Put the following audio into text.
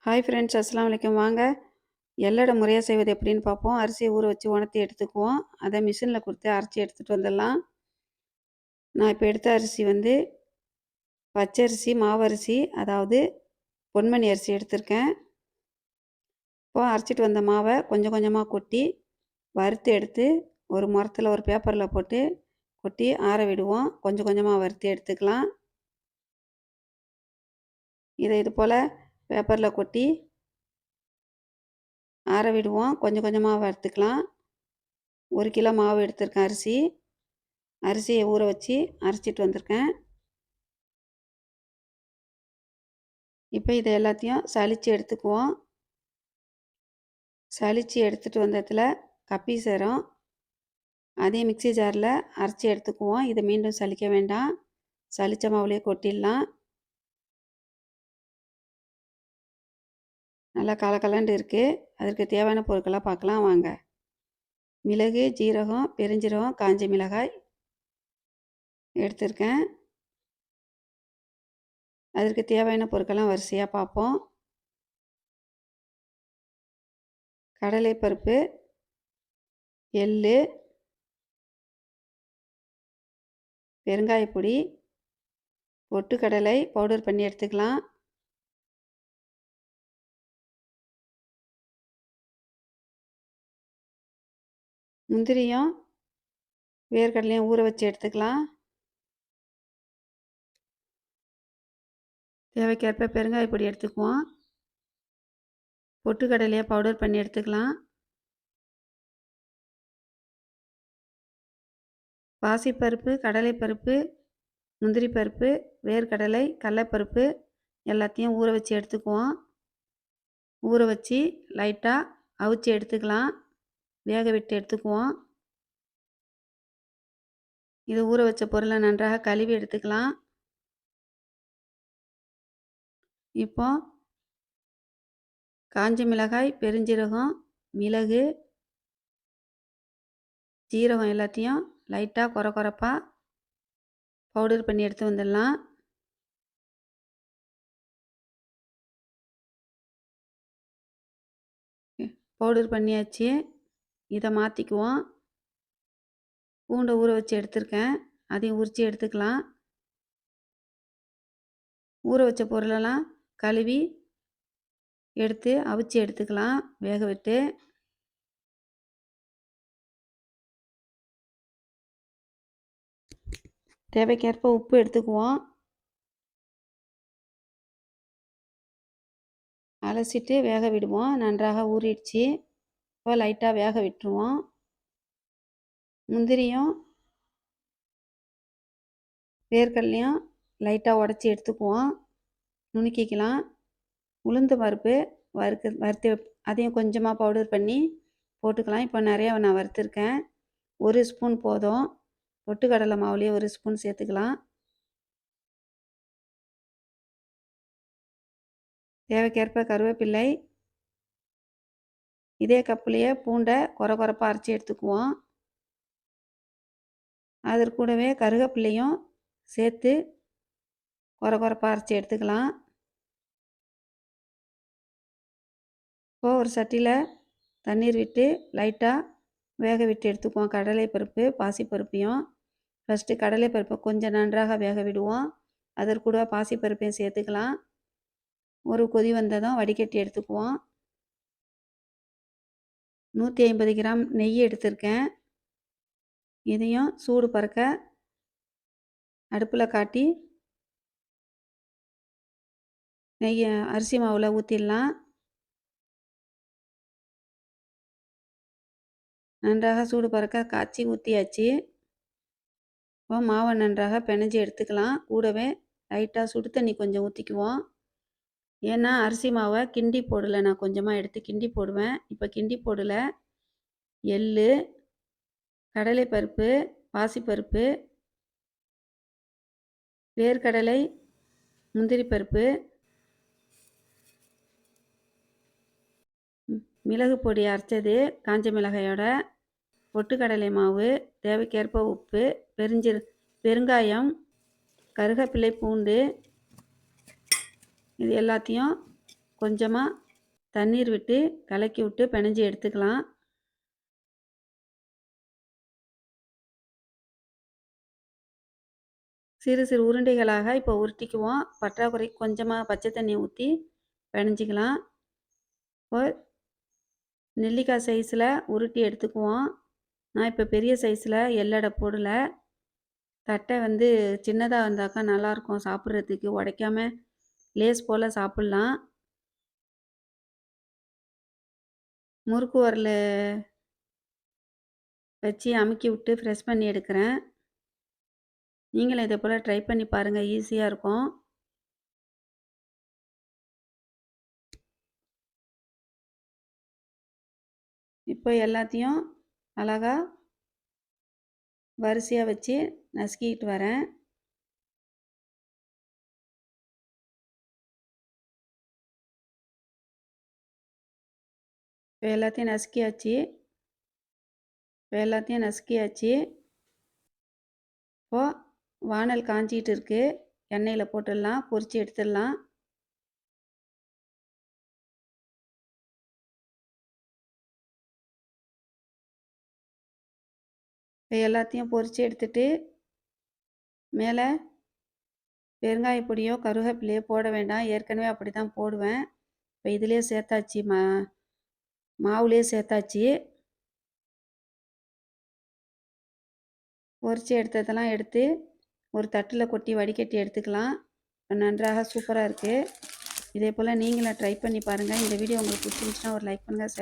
Hi friends, அஸ்ஸலாமு அலைக்கும். வாங்க எள்ளடை முறையாக செய்வது எப்படின்னு பார்ப்போம். அரிசியை ஊற வச்சு உணர்த்தி எடுத்துக்குவோம். அதை மிஷினில் கொடுத்து அரைச்சி எடுத்துகிட்டு வந்துடலாம். நான் இப்போ எடுத்த அரிசி வந்து பச்சரிசி, மாவரிசி, அதாவது பொன்மணி அரிசி எடுத்திருக்கேன். இப்போ அரைச்சிட்டு வந்த மாவை கொஞ்சம் கொஞ்சமாக கொட்டி வறுத்து எடுத்து ஒரு முறத்தில் ஒரு பேப்பரில் போட்டு கொட்டி ஆற விடுவோம். கொஞ்சம் கொஞ்சமாக வறுத்து எடுத்துக்கலாம். இதை இது போல் பேப்பரில் கொட்டி ஆற விடுவோம். கொஞ்சம் கொஞ்சமாக வறுத்துக்கலாம். 1 கிலோ மாவு எடுத்திருக்கேன். அரிசியை ஊற வச்சு அரைச்சிட்டு வந்திருக்கேன். இப்போ இதை எல்லாத்தையும் சலித்து எடுத்துக்குவோம். சலித்து எடுத்துகிட்டு வந்ததில் கப்பி சேரும். அதையும் மிக்ஸி ஜாரில் அரைச்சி எடுத்துக்குவோம். இதை மீண்டும் சலிக்க வேண்டாம். சலித்த மாவுலேயே கொட்டிடலாம். நல்லா கலக்கலண்டு இருக்குது. அதற்கு தேவையான பொருட்களாக பார்க்கலாம் வாங்க. மிளகு, ஜீரகம், பெருஞ்சீரகம், காஞ்ச மிளகாய் எடுத்திருக்கேன். அதற்கு தேவையான பொருட்கள்லாம் வரிசையாக பார்ப்போம். கடலைப்பருப்பு, எள்ளு, பெருங்காயப்பொடி, பொட்டுக்கடலை பவுடர் பண்ணி எடுத்துக்கலாம். முந்திரியும் வேர்க்கடலையும் ஊற வச்சு எடுத்துக்கலாம். தேவைக்கேற்ப பெருங்காயப்பொடி எடுத்துக்குவோம். பொட்டுக்கடலையை பவுடர் பண்ணி எடுத்துக்கலாம். பாசிப்பருப்பு, கடலைப்பருப்பு, முந்திரி பருப்பு, வேர்க்கடலை, கடலைப்பருப்பு எல்லாத்தையும் ஊற வச்சு எடுத்துக்குவோம். ஊற வச்சு லைட்டாக அவிச்சு எடுத்துக்கலாம். வேக விட்டு எடுத்துக்குவோம். இது ஊற வச்ச பொருளை நன்றாக கழுவி எடுத்துக்கலாம். இப்போ காஞ்ச மிளகாய், பெருஞ்சீரகம், மிளகு, ஜீரகம் எல்லாத்தையும் லைட்டாக கொரப்பாக பவுடர் பண்ணி எடுத்து வந்துடலாம். பவுடர் பண்ணியாச்சு. இதை மாற்றிக்குவோம். பூண்டை ஊற வச்சு எடுத்துருக்கேன். அதையும் உரித்து எடுத்துக்கலாம். ஊற வச்ச பொருளெல்லாம் கழுவி எடுத்து அவிச்சு எடுத்துக்கலாம் வேக விட்டு. தேவைக்கேற்ப உப்பு எடுத்துக்குவோம். அலசிட்டு வேக விடுவோம். நன்றாக ஊறிடுச்சு. இப்போ லைட்டாக வேக விட்டுருவோம். முந்திரியும் வேர்க்கடலையும் லைட்டாக உடச்சி எடுத்துக்குவோம். நுணுக்கிக்கலாம். உளுந்து பருப்பு வறுத்து அதையும் கொஞ்சமாக பவுடர் பண்ணி போட்டுக்கலாம். இப்போ நிறையா நான் வறுத்துருக்கேன். 1 ஸ்பூன் போதும். பொட்டுக்கடலை மாவுலேயே 1 ஸ்பூன் சேர்த்துக்கலாம். தேவைக்கேற்ப கருவேப்பிள்ளை. இதே கப்புலேயே பூண்டை கொரப்பாக அரைச்சி எடுத்துக்குவோம். அதற்கு கூடவே கருவேப்பிள்ளையும் சேர்த்து கொரப்பாக அரைச்சி எடுத்துக்கலாம். இப்போ ஒரு சட்டியில் தண்ணீர் விட்டு லைட்டாக வேக விட்டு எடுத்துக்குவோம். கடலைப்பருப்பு, பாசிப்பருப்பையும் ஃபஸ்ட்டு கடலைப்பருப்பை கொஞ்சம் நன்றாக வேக விடுவோம். அதற்கு கூட பாசிப்பருப்பையும் சேர்த்துக்கலாம். ஒரு கொதி வந்ததும் வடிகட்டி எடுத்துக்குவோம். 150 கிராம் நெய் எடுத்திருக்கேன். இதையும் சூடு பறக்க அடுப்பில் காட்டி நெய்யை அரிசி மாவில் ஊற்றிடலாம். நன்றாக சூடு பறக்க காய்ச்சி ஊற்றியாச்சு. இப்போ மாவை நன்றாக பிணைஞ்சி எடுத்துக்கலாம். கூடவே லைட்டாக சுடு தண்ணி கொஞ்சம் ஊற்றிக்குவோம். ஏன்னா அரிசி மாவை கிண்டி போடலை, நான் கொஞ்சமாக எடுத்து கிண்டி போடுவேன். இப்போ கிண்டி போடலை. எள்ளு, கடலைப்பருப்பு, பாசிப்பருப்பு, வேர்க்கடலை, முந்திரி பருப்பு, மிளகு பொடி அரைச்சது, காஞ்ச மிளகாயோட, பொட்டுக்கடலை மாவு, தேவைக்கேற்ப உப்பு, பெருங்காயம், கருவேப்பிலை, பூண்டு இது எல்லாத்தையும் கொஞ்சமாக தண்ணீர் விட்டு கலக்கி விட்டு பிணைஞ்சி எடுத்துக்கலாம். சிறு சிறு உருண்டைகளாக இப்போ உருட்டிக்குவோம். பற்றாக்குறைக்கு கொஞ்சமாக பச்சை தண்ணி ஊற்றி பிணைஞ்சிக்கலாம். இப்போ நெல்லிக்காய் சைஸில் உருட்டி எடுத்துக்குவோம். நான் இப்போ பெரிய சைஸில் எள்ளடை போடல. தட்டை வந்து சின்னதாக இருந்தாக்கா நல்லாயிருக்கும் சாப்பிட்றதுக்கு, உடைக்காம லேஸ் போல் சாப்பிட்லாம். முறுக்கு உரல் வச்சு அமுக்கி விட்டு ஃப்ரெஷ் பண்ணி எடுக்கிறேன். நீங்களும் இதே போல் ட்ரை பண்ணி பாருங்கள், ஈஸியாக இருக்கும். இப்போ எல்லாத்தையும் அழகா வரிசையாக வச்சு நசுக்கிட்டு வரேன். இப்போ எல்லாத்தையும் நசுக்கியாச்சு. இப்போது வானல் காஞ்சிகிட்டு இருக்குது. எண்ணெயில் போட்டுடலாம், பொரித்து எடுத்துடலாம். இப்போ எல்லாத்தையும் பொரித்து எடுத்துட்டு மேலே பெருங்காய பொடியோ கருவேப்பிலையோ போட வேண்டாம், ஏற்கனவே அப்படி தான் போடுவேன். இப்போ இதிலே சேர்த்தாச்சு, மாவுலேயே சேர்த்தாச்சு. பொரித்து எடுத்ததெல்லாம் எடுத்து ஒரு தட்டில் கொட்டி வடிகட்டி எடுத்துக்கலாம். நன்றாக சூப்பராக இருக்குது. இதே போல் நீங்களும் ட்ரை பண்ணி பாருங்கள். இந்த வீடியோ உங்களுக்கு பிடிச்சிருந்துச்சுன்னா ஒரு லைக் பண்ணுங்கள்.